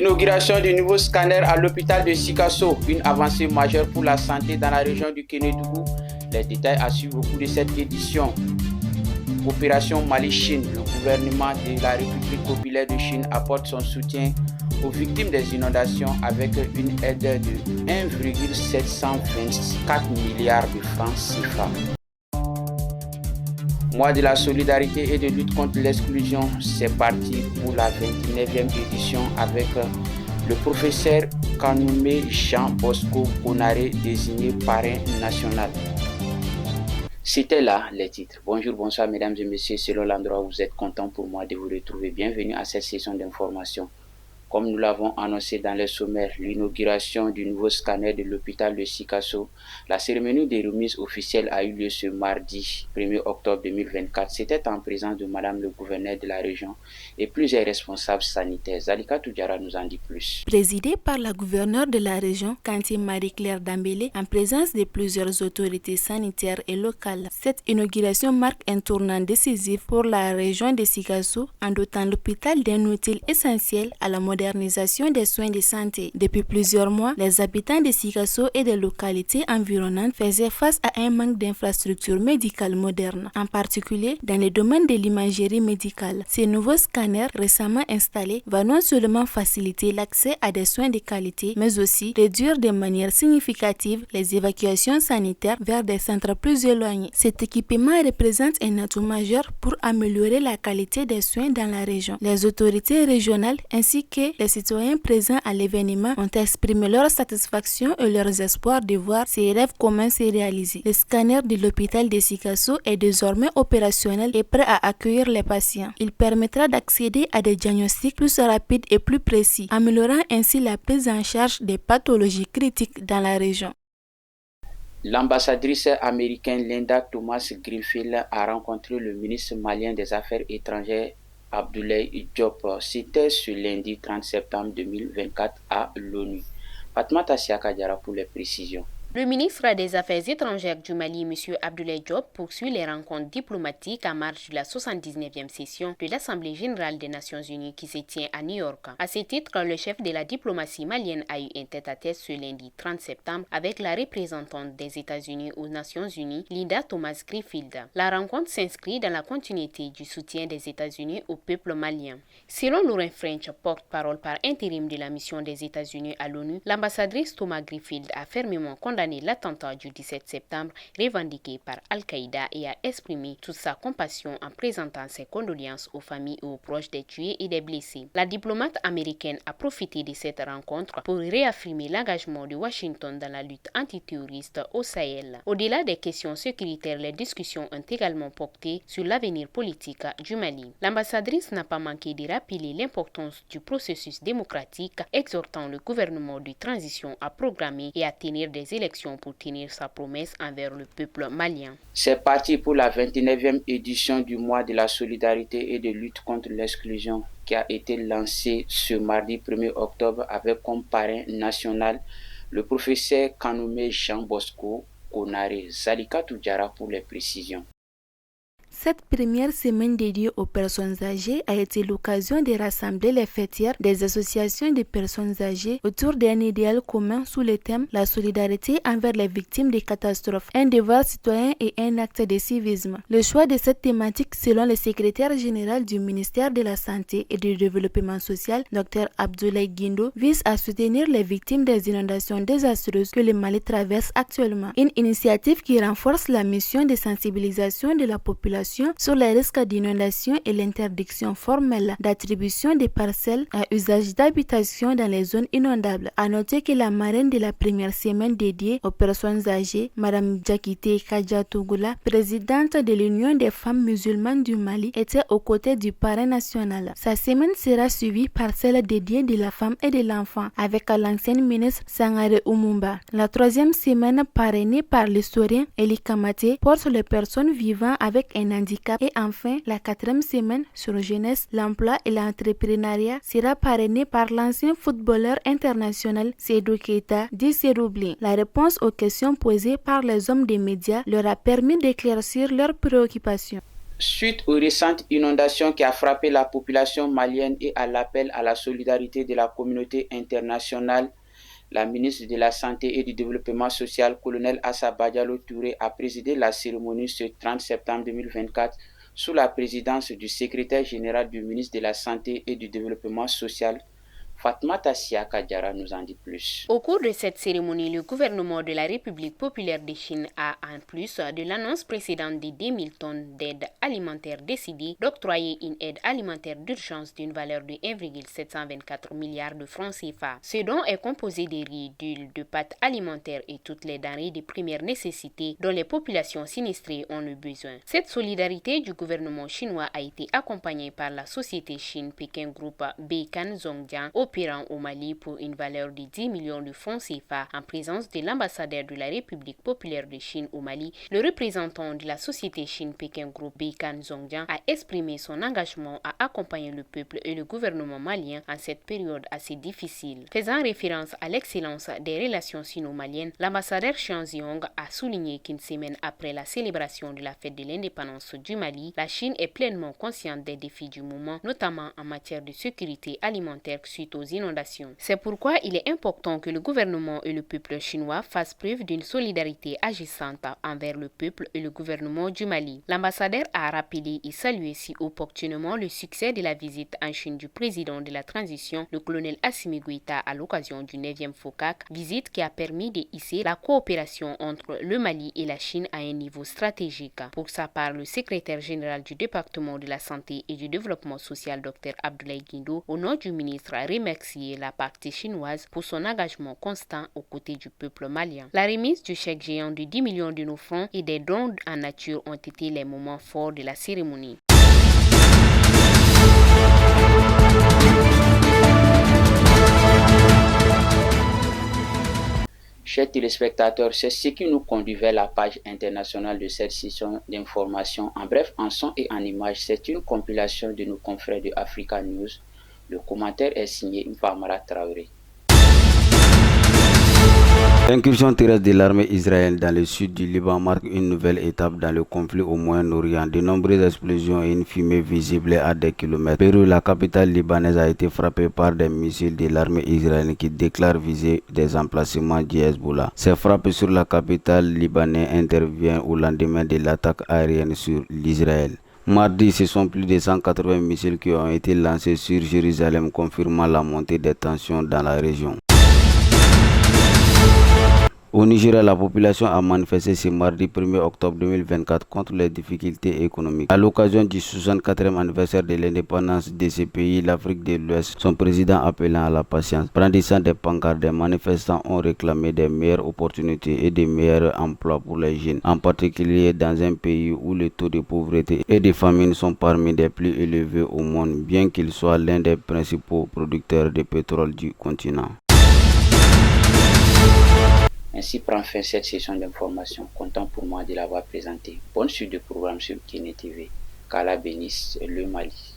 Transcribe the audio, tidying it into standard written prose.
L'inauguration du nouveau scanner à l'hôpital de Sikasso, une avancée majeure pour la santé dans la région du Kénédougou. Les détails à suivre au cours de cette édition. Opération Mali-Chine, le gouvernement de la République populaire de Chine apporte son soutien aux victimes des inondations avec une aide de 1,724 milliards de francs CFA. Mois de la solidarité et de lutte contre l'exclusion, c'est parti pour la 29e édition avec le professeur Kanoumé Jean Bosco Konaré, désigné parrain national. C'était là les titres. Bonjour, bonsoir mesdames et messieurs, selon l'endroit où vous êtes content pour moi de vous retrouver. Bienvenue à cette session d'information. Comme nous l'avons annoncé dans les sommaires, l'inauguration du nouveau scanner de l'hôpital de Sikasso, la cérémonie de remise officielle a eu lieu ce mardi 1er octobre 2024. C'était en présence de Madame le gouverneur de la région et plusieurs responsables sanitaires. Zalika Toudjara nous en dit plus. Présidé par la gouverneure de la région, Kanté Marie-Claire Dambélé, en présence de plusieurs autorités sanitaires et locales, cette inauguration marque un tournant décisif pour la région de Sikasso en dotant l'hôpital d'un outil essentiel à la modernisation des soins de santé. Depuis plusieurs mois, les habitants de Sikasso et des localités environnantes faisaient face à un manque d'infrastructures médicales modernes, en particulier dans le domaine de l'imagerie médicale. Ce nouveau scanner récemment installé va non seulement faciliter l'accès à des soins de qualité, mais aussi réduire de manière significative les évacuations sanitaires vers des centres plus éloignés. Cet équipement représente un atout majeur pour améliorer la qualité des soins dans la région. Les autorités régionales ainsi que les citoyens présents à l'événement ont exprimé leur satisfaction et leurs espoirs de voir ces rêves communs se réaliser. Le scanner de l'hôpital de Sikasso est désormais opérationnel et prêt à accueillir les patients. Il permettra d'accéder à des diagnostics plus rapides et plus précis, améliorant ainsi la prise en charge des pathologies critiques dans la région. L'ambassadrice américaine Linda Thomas-Greenfield a rencontré le ministre malien des Affaires étrangères Abdoulaye Diop. C'était ce lundi 30 septembre 2024 à l'ONU. Fatmata Siaka Diarra pour les précisions. Le ministre des Affaires étrangères du Mali, M. Abdoulaye Diop, poursuit les rencontres diplomatiques en marge de la 79e session de l'Assemblée générale des Nations unies qui se tient à New York. À ce titre, le chef de la diplomatie malienne a eu un tête-à-tête ce lundi 30 septembre avec la représentante des États-Unis aux Nations unies, Linda Thomas-Greenfield. La rencontre s'inscrit dans la continuité du soutien des États-Unis au peuple malien. Selon Lauren French, porte-parole par intérim de la mission des États-Unis à l'ONU, l'ambassadrice Thomas-Greenfield a fermement condamné l'attentat du 17 septembre revendiqué par Al-Qaïda et a exprimé toute sa compassion en présentant ses condoléances aux familles et aux proches des tués et des blessés. La diplomate américaine a profité de cette rencontre pour réaffirmer l'engagement de Washington dans la lutte antiterroriste au Sahel. Au-delà des questions sécuritaires, les discussions ont également porté sur l'avenir politique du Mali. L'ambassadrice n'a pas manqué de rappeler l'importance du processus démocratique, exhortant le gouvernement de transition à programmer et à tenir des élections pour tenir sa promesse envers le peuple malien. C'est parti pour la 29e édition du mois de la solidarité et de lutte contre l'exclusion qui a été lancée ce mardi 1er octobre avec comme parrain national le professeur Kanoumé Jean Bosco Konaré. Zalika Toudjara pour les précisions. Cette première semaine dédiée aux personnes âgées a été l'occasion de rassembler les fêtières des associations de personnes âgées autour d'un idéal commun sous le thème « La solidarité envers les victimes des catastrophes, un devoir citoyen et un acte de civisme ». Le choix de cette thématique, selon le secrétaire général du ministère de la Santé et du Développement social, Dr Abdoulaye Guindo, vise à soutenir les victimes des inondations désastreuses que le Mali traverse actuellement. Une initiative qui renforce la mission de sensibilisation de la population sur les risques d'inondation et l'interdiction formelle d'attribution des parcelles à usage d'habitation dans les zones inondables. À noter que la marraine de la première semaine dédiée aux personnes âgées, Mme Djakité Kadjatougoula, présidente de l'Union des femmes musulmanes du Mali, était aux côtés du parrain national. Sa semaine sera suivie par celle dédiée de la femme et de l'enfant avec l'ancienne ministre Sangare Umumba. La troisième semaine, parrainée par l'historien Eli Kamate, porte les personnes vivant avec un handicap. Et enfin, la quatrième semaine sur jeunesse, l'emploi et l'entrepreneuriat sera parrainée par l'ancien footballeur international Seydou Keita, dit Seroubli. La réponse aux questions posées par les hommes des médias leur a permis d'éclaircir leurs préoccupations. Suite aux récentes inondations qui a frappé la population malienne et à l'appel à la solidarité de la communauté internationale, la ministre de la Santé et du Développement social, colonel Assa Badialo Touré, a présidé la cérémonie ce 30 septembre 2024 sous la présidence du secrétaire général du ministre de la Santé et du Développement social, Fatmata Siaka Diarra nous en dit plus. Au cours de cette cérémonie, le gouvernement de la République populaire de Chine a, en plus de l'annonce précédente de 10 000 tonnes d'aide alimentaire, décidé d'octroyer une aide alimentaire d'urgence d'une valeur de 1,724 milliards de francs CFA. Ce don est composé de riz, d'huile, de pâtes alimentaires et toutes les denrées de première nécessité dont les populations sinistrées ont le besoin. Cette solidarité du gouvernement chinois a été accompagnée par la société Chine Peking Group Beikan Zhongjiang opérant au Mali pour une valeur de 10 millions de francs CFA en présence de l'ambassadeur de la République populaire de Chine au Mali. Le représentant de la société Chine Peking Group Beikan Zhongjiang a exprimé son engagement à accompagner le peuple et le gouvernement malien en cette période assez difficile. Faisant référence à l'excellence des relations sino-maliennes, l'ambassadeur Xiang Ziong a souligné qu'une semaine après la célébration de la fête de l'indépendance du Mali, la Chine est pleinement consciente des défis du moment, notamment en matière de sécurité alimentaire suite aux inondations. C'est pourquoi il est important que le gouvernement et le peuple chinois fassent preuve d'une solidarité agissante envers le peuple et le gouvernement du Mali. L'ambassadeur a rappelé et salué si opportunément le succès de la visite en Chine du président de la transition, le colonel Assimi Goïta, à l'occasion du 9e FOCAC, visite qui a permis de hisser la coopération entre le Mali et la Chine à un niveau stratégique. Pour sa part, le secrétaire général du département de la santé et du développement social, Dr Abdoulaye Guindo, au nom du ministre, a remercié la partie chinoise pour son engagement constant aux côtés du peuple malien. La remise du chèque géant de 10 millions de nos francs et des dons en nature ont été les moments forts de la cérémonie. Chers téléspectateurs, c'est ce qui nous conduit vers la page internationale de cette session d'information. En bref, en son et en images, c'est une compilation de nos confrères de Africa News. Le commentaire est signé Mpamara Traoré. L'incursion terrestre de l'armée israélienne dans le sud du Liban marque une nouvelle étape dans le conflit au Moyen-Orient. De nombreuses explosions et une fumée visible à des kilomètres. Beyrouth, la capitale libanaise, a été frappée par des missiles de l'armée israélienne qui déclarent viser des emplacements du Hezbollah. Ces frappes sur la capitale libanaise interviennent au lendemain de l'attaque aérienne sur l'Israël. Mardi, ce sont plus de 180 missiles qui ont été lancés sur Jérusalem, confirmant la montée des tensions dans la région. Au Nigeria, la population a manifesté ce mardi 1er octobre 2024 contre les difficultés économiques. À l'occasion du 64e anniversaire de l'indépendance de ce pays, l'Afrique de l'Ouest, son président appelant à la patience. Brandissant des pancartes, des manifestants ont réclamé des meilleures opportunités et des meilleurs emplois pour les jeunes, en particulier dans un pays où le taux de pauvreté et de famine sont parmi les plus élevés au monde, bien qu'il soit l'un des principaux producteurs de pétrole du continent. Ainsi prend fin cette session d'information. Content pour moi de l'avoir présenté. Bonne suite de programme sur Kine TV. Qu'Allah bénisse le Mali.